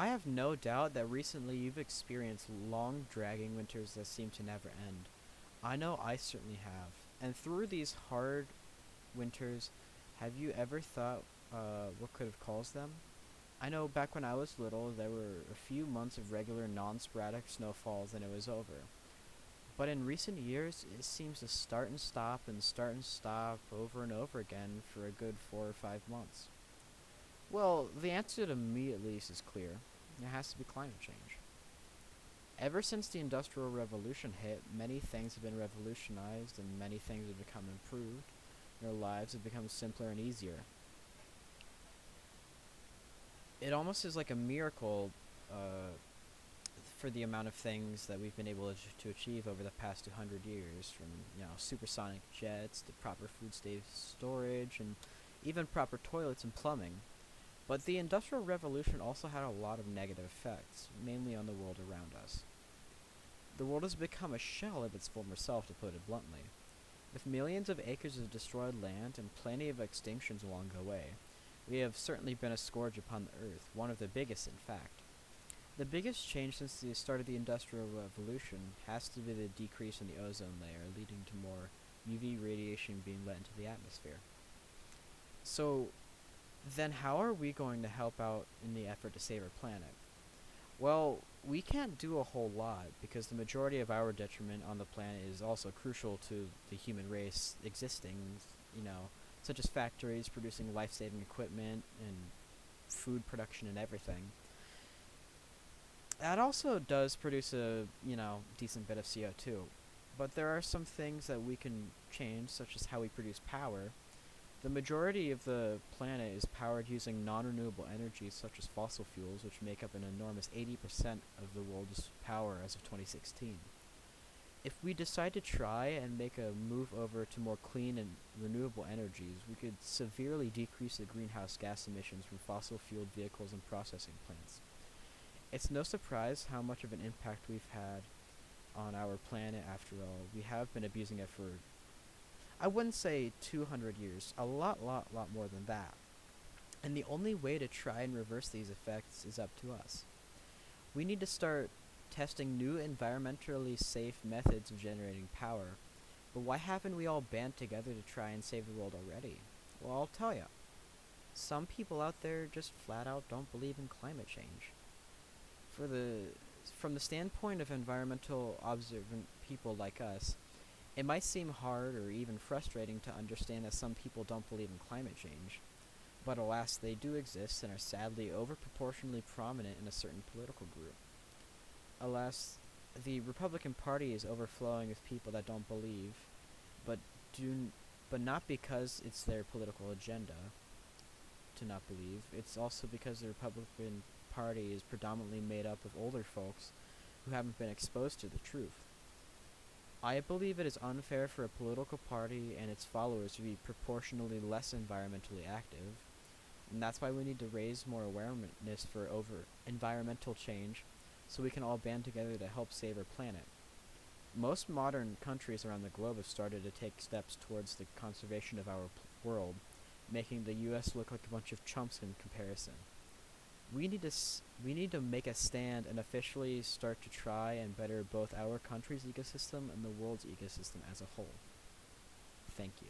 I have no doubt that recently you've experienced long, dragging winters that seem to never end. I know I certainly have. And through these hard winters, have you ever thought what could have caused them? I know back when I was little, there were a few months of regular, non sporadic snowfalls and it was over. But in recent years, it seems to start and stop over and over again for a good 4 or 5 months. Well, the answer to me at least is clear. It has to be climate change. Ever since the Industrial Revolution hit, many things have been revolutionized and many things have become improved. Our lives have become simpler and easier. It almost is like a miracle uh, for the amount of things that we've been able to achieve over the past 200 years, from supersonic jets to proper food safe storage and even proper toilets and plumbing. But the Industrial Revolution also had a lot of negative effects, mainly on the world around us. The world has become a shell of its former self, to put it bluntly. With millions of acres of destroyed land and plenty of extinctions along the way, we have certainly been a scourge upon the earth, one of the biggest, in fact. The biggest change since the start of the Industrial Revolution has to be the decrease in the ozone layer, leading to more UV radiation being let into the atmosphere. So, then how are we going to help out in the effort to save our planet? Well, we can't do a whole lot because the majority of our detriment on the planet is also crucial to the human race existing, you know, such as factories producing life saving equipment and food production and everything. That also does produce a, decent bit of CO2. But there are some things that we can change, such as how we produce power. The majority of the planet is powered using non-renewable energies such as fossil fuels, which make up an enormous 80% of the world's power as of 2016. If we decide to try and make a move over to more clean and renewable energies, we could severely decrease the greenhouse gas emissions from fossil-fueled vehicles and processing plants. It's no surprise how much of an impact we've had on our planet after all. We have been abusing it for, I wouldn't say 200 years, a lot more than that. And the only way to try and reverse these effects is up to us. We need to start testing new environmentally safe methods of generating power. But why haven't we all band together to try and save the world already? Well, I'll tell ya. Some people out there just flat out don't believe in climate change. For the From the standpoint of environmental observant people like us, it might seem hard or even frustrating to understand that some people don't believe in climate change. But alas, they do exist and are sadly overproportionally prominent in a certain political group. Alas, the Republican Party is overflowing with people that don't believe, but do but not because it's their political agenda to not believe. It's also because the Republican Party is predominantly made up of older folks who haven't been exposed to the truth. I believe it is unfair for a political party and its followers to be proportionally less environmentally active, and that's why we need to raise more awareness for over environmental change so we can all band together to help save our planet. Most modern countries around the globe have started to take steps towards the conservation of our world, making the US look like a bunch of chumps in comparison. We need to make a stand and officially start to try and better both our country's ecosystem and the world's ecosystem as a whole. Thank you.